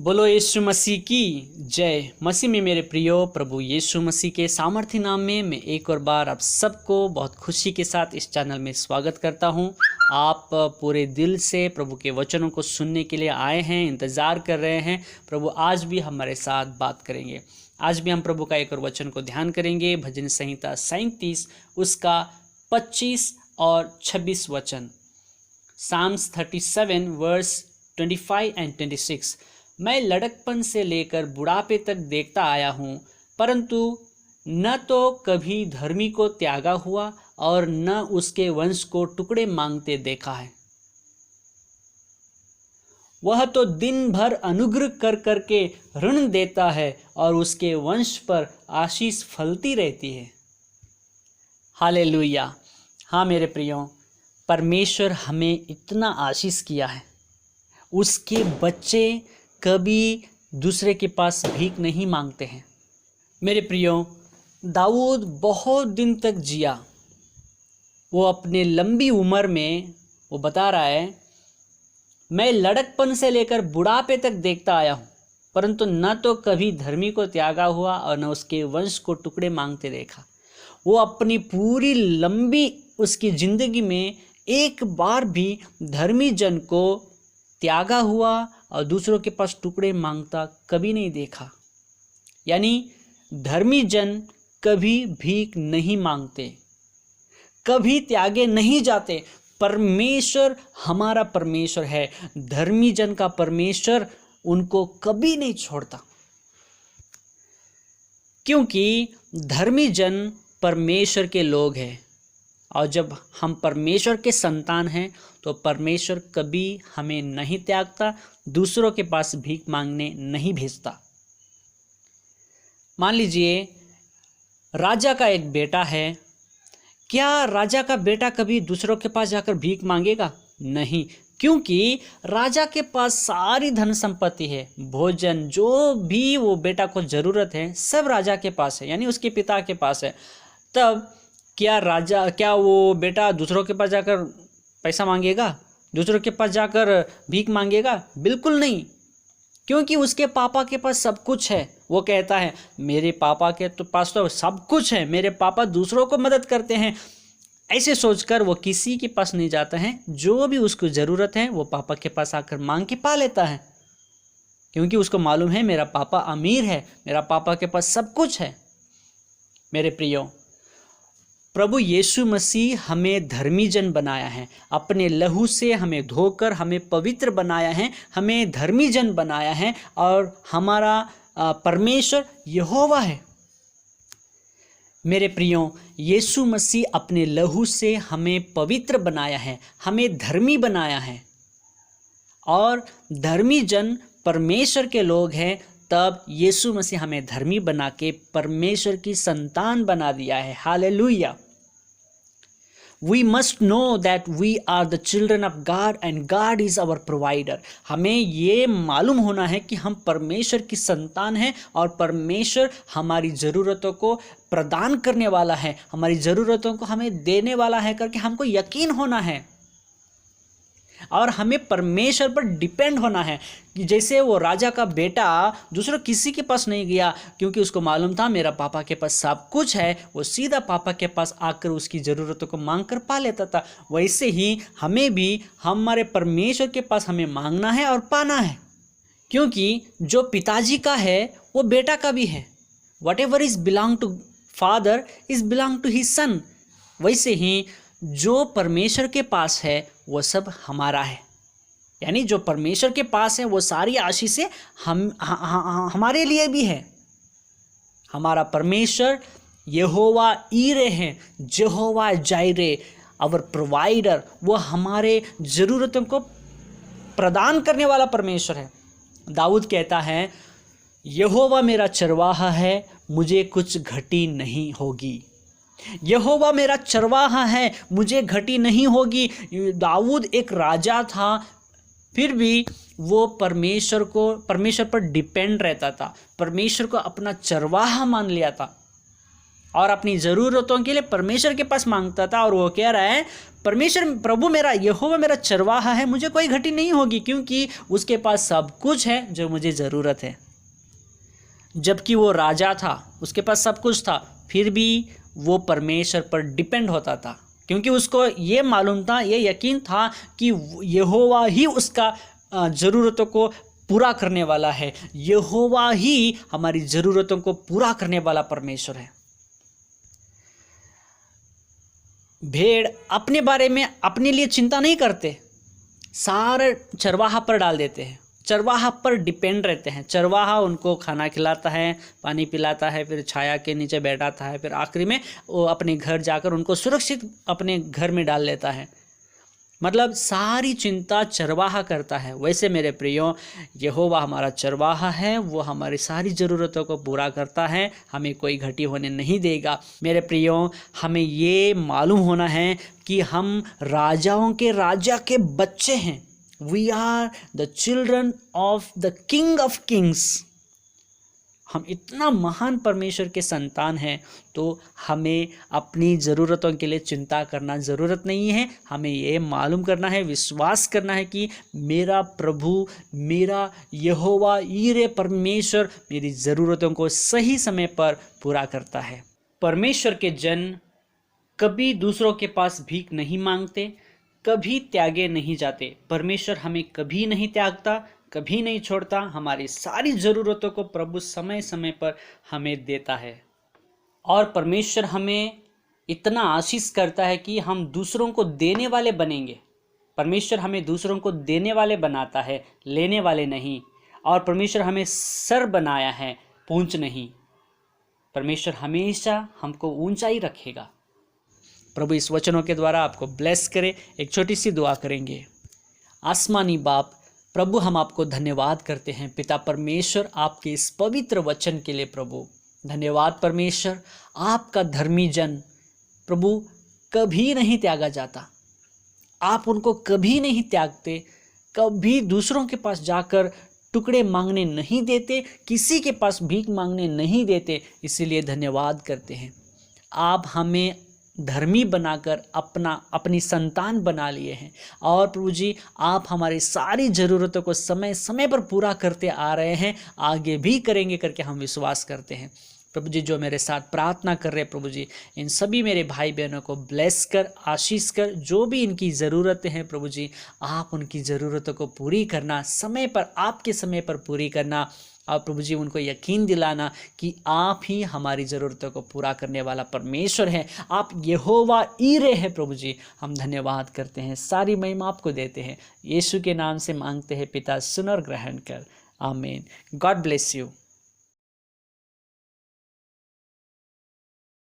बोलो यीशु मसीह की जय। मसीह में मेरे प्रियो, प्रभु यीशु मसीह के सामर्थ्य नाम में मैं एक और बार आप सबको बहुत खुशी के साथ इस चैनल में स्वागत करता हूं। आप पूरे दिल से प्रभु के वचनों को सुनने के लिए आए हैं, इंतज़ार कर रहे हैं। प्रभु आज भी हमारे साथ बात करेंगे। आज भी हम प्रभु का एक और वचन को ध्यान करेंगे। भजन संहिता 37 उसका 25 और 26 वचन। Psalms 37 verse 25 and 26। मैं लड़कपन से लेकर बुढ़ापे तक देखता आया हूँ, परंतु न तो कभी धर्मी को त्यागा हुआ और न उसके वंश को टुकड़े मांगते देखा है। वह तो दिन भर अनुग्रह कर करके ऋण देता है और उसके वंश पर आशीष फलती रहती है। हालेलुया। हाँ मेरे प्रियो, परमेश्वर हमें इतना आशीष किया है। उसके बच्चे कभी दूसरे के पास भीख नहीं मांगते हैं। मेरे प्रियो, दाऊद बहुत दिन तक जिया। वो अपने लंबी उम्र में वो बता रहा है, मैं लड़कपन से लेकर बुढ़ापे तक देखता आया हूँ, परंतु न तो कभी धर्मी को त्यागा हुआ और न उसके वंश को टुकड़े मांगते देखा। वो अपनी पूरी लंबी उसकी ज़िंदगी में एक बार भी धर्मी जन को त्यागा हुआ और दूसरों के पास टुकड़े मांगता कभी नहीं देखा। यानी धर्मी जन कभी भीख नहीं मांगते, कभी त्यागे नहीं जाते। परमेश्वर हमारा परमेश्वर है। धर्मी जन का परमेश्वर उनको कभी नहीं छोड़ता, क्योंकि धर्मी जन परमेश्वर के लोग हैं। और जब हम परमेश्वर के संतान हैं तो परमेश्वर कभी हमें नहीं त्यागता, दूसरों के पास भीख मांगने नहीं भेजता। मान लीजिए राजा का एक बेटा है। क्या राजा का बेटा कभी दूसरों के पास जाकर भीख मांगेगा? नहीं, क्योंकि राजा के पास सारी धन संपत्ति है। भोजन जो भी वो बेटा को ज़रूरत है सब राजा के पास है, यानी उसके पिता के पास है। तब क्या वो बेटा दूसरों के पास जाकर पैसा मांगेगा, दूसरों के पास जाकर भीख मांगेगा? बिल्कुल नहीं, क्योंकि उसके पापा के पास सब कुछ है। वो कहता है मेरे पापा के पास तो सब कुछ है, मेरे पापा दूसरों को मदद करते हैं। ऐसे सोचकर वो किसी के पास नहीं जाता है। जो भी उसको ज़रूरत है वो पापा के पास आकर मांग के पा लेता है, क्योंकि उसको मालूम है मेरा पापा अमीर है, मेरा पापा के पास सब कुछ है। मेरे प्रियो, प्रभु यीशु मसीह हमें धर्मी जन बनाया है। अपने लहू से हमें धोकर हमें पवित्र बनाया है, हमें धर्मी जन बनाया है। और हमारा परमेश्वर यहोवा है। मेरे प्रियो, यीशु मसीह अपने लहू से हमें पवित्र बनाया है, हमें धर्मी बनाया है। और धर्मी जन परमेश्वर के लोग हैं। तब यीशु मसीह हमें धर्मी बना के परमेश्वर की संतान बना दिया है। Hallelujah. We must know that we are the children of God and God is our provider. हमें ये मालूम होना है कि हम परमेश्वर की संतान हैं और परमेश्वर हमारी ज़रूरतों को प्रदान करने वाला है, हमारी ज़रूरतों को हमें देने वाला है करके हमको यकीन होना है। और हमें परमेश्वर पर डिपेंड होना है कि जैसे वो राजा का बेटा दूसरों किसी के पास नहीं गया, क्योंकि उसको मालूम था मेरा पापा के पास सब कुछ है। वो सीधा पापा के पास आकर उसकी ज़रूरतों को मांग कर पा लेता था। वैसे ही हमें भी हमारे परमेश्वर के पास हमें मांगना है और पाना है, क्योंकि जो पिताजी का है वो बेटा का भी है। Whatever is belong to father is belong to his son. वैसे ही जो परमेश्वर के पास है वो सब हमारा है। यानी जो परमेश्वर के पास है वो सारी आशीषें हमारे लिए भी है। हमारा परमेश्वर यहोवा ईरे है, जेहोवा जायरे, आवर प्रोवाइडर। वो हमारे ज़रूरतों को प्रदान करने वाला परमेश्वर है। दाऊद कहता है यहोवा मेरा चरवाहा है, मुझे कुछ घटी नहीं होगी। यहोवा मेरा चरवाहा है, मुझे घटी नहीं होगी। दाऊद एक राजा था, फिर भी वो परमेश्वर पर डिपेंड रहता था, परमेश्वर को अपना चरवाहा मान लिया था। और अपनी ज़रूरतों के लिए परमेश्वर के पास मांगता था। और वो कह रहा है, परमेश्वर प्रभु मेरा यहोवा मेरा चरवाहा है, मुझे कोई घटी नहीं होगी, क्योंकि उसके पास सब कुछ है जो मुझे ज़रूरत है। जबकि वो राजा था, उसके पास सब कुछ था, फिर भी वो परमेश्वर पर डिपेंड होता था, क्योंकि उसको ये मालूम था, ये यकीन था कि यहोवा ही उसका ज़रूरतों को पूरा करने वाला है। यहोवा ही हमारी ज़रूरतों को पूरा करने वाला परमेश्वर है। भेड़ अपने बारे में अपने लिए चिंता नहीं करते, सारे चरवाहा पर डाल देते हैं, चरवाहा पर डिपेंड रहते हैं। चरवाहा उनको खाना खिलाता है, पानी पिलाता है, फिर छाया के नीचे बैठाता है, फिर आखिरी में वो अपने घर जाकर उनको सुरक्षित अपने घर में डाल लेता है। मतलब सारी चिंता चरवाहा करता है। वैसे मेरे प्रियो, यहोवा हमारा चरवाहा है, वो हमारी सारी ज़रूरतों को पूरा करता है, हमें कोई घटी होने नहीं देगा। मेरे प्रियो, हमें ये मालूम होना है कि हम राजाओं के राजा के बच्चे हैं। We are the children of the king of kings. हम इतना महान परमेश्वर के संतान हैं, तो हमें अपनी ज़रूरतों के लिए चिंता करना ज़रूरत नहीं है। हमें ये मालूम करना है, विश्वास करना है कि मेरा प्रभु, मेरा यहोवा यीरे परमेश्वर मेरी ज़रूरतों को सही समय पर पूरा करता है। परमेश्वर के जन कभी दूसरों के पास भीख नहीं मांगते, कभी त्यागे नहीं जाते। परमेश्वर हमें कभी नहीं त्यागता, कभी नहीं छोड़ता। हमारी सारी ज़रूरतों को प्रभु समय समय पर हमें देता है। और परमेश्वर हमें इतना आशीष करता है कि हम दूसरों को देने वाले बनेंगे। परमेश्वर हमें दूसरों को देने वाले बनाता है, लेने वाले नहीं। और परमेश्वर हमें सर बनाया है, पूंछ नहीं। परमेश्वर हमेशा हमको ऊंचाई रखेगा। प्रभु इस वचनों के द्वारा आपको ब्लेस करे। एक छोटी सी दुआ करेंगे। आसमानी बाप, प्रभु हम आपको धन्यवाद करते हैं पिता परमेश्वर, आपके इस पवित्र वचन के लिए। प्रभु धन्यवाद परमेश्वर, आपका धर्मी जन प्रभु कभी नहीं त्यागा जाता। आप उनको कभी नहीं त्यागते, कभी दूसरों के पास जाकर टुकड़े मांगने नहीं देते, किसी के पास भीख मांगने नहीं देते। इसीलिए धन्यवाद करते हैं। आप हमें धर्मी बनाकर अपनी संतान बना लिए हैं। और प्रभु जी, आप हमारी सारी ज़रूरतों को समय समय पर पूरा करते आ रहे हैं, आगे भी करेंगे करके हम विश्वास करते हैं। प्रभु जी, जो मेरे साथ प्रार्थना कर रहे हैं प्रभु जी, इन सभी मेरे भाई बहनों को ब्लेस कर, आशीष कर। जो भी इनकी ज़रूरतें हैं प्रभु जी, आप उनकी ज़रूरतों को पूरी करना, समय पर, आपके समय पर पूरी करना। और प्रभु जी, उनको यकीन दिलाना कि आप ही हमारी ज़रूरतों को पूरा करने वाला परमेश्वर है। आप यहोवा यीरे हैं प्रभु जी। हम धन्यवाद करते हैं, सारी महिमा आपको देते हैं। यीशु के नाम से मांगते हैं पिता, सुन और ग्रहण कर। आमीन। God bless you.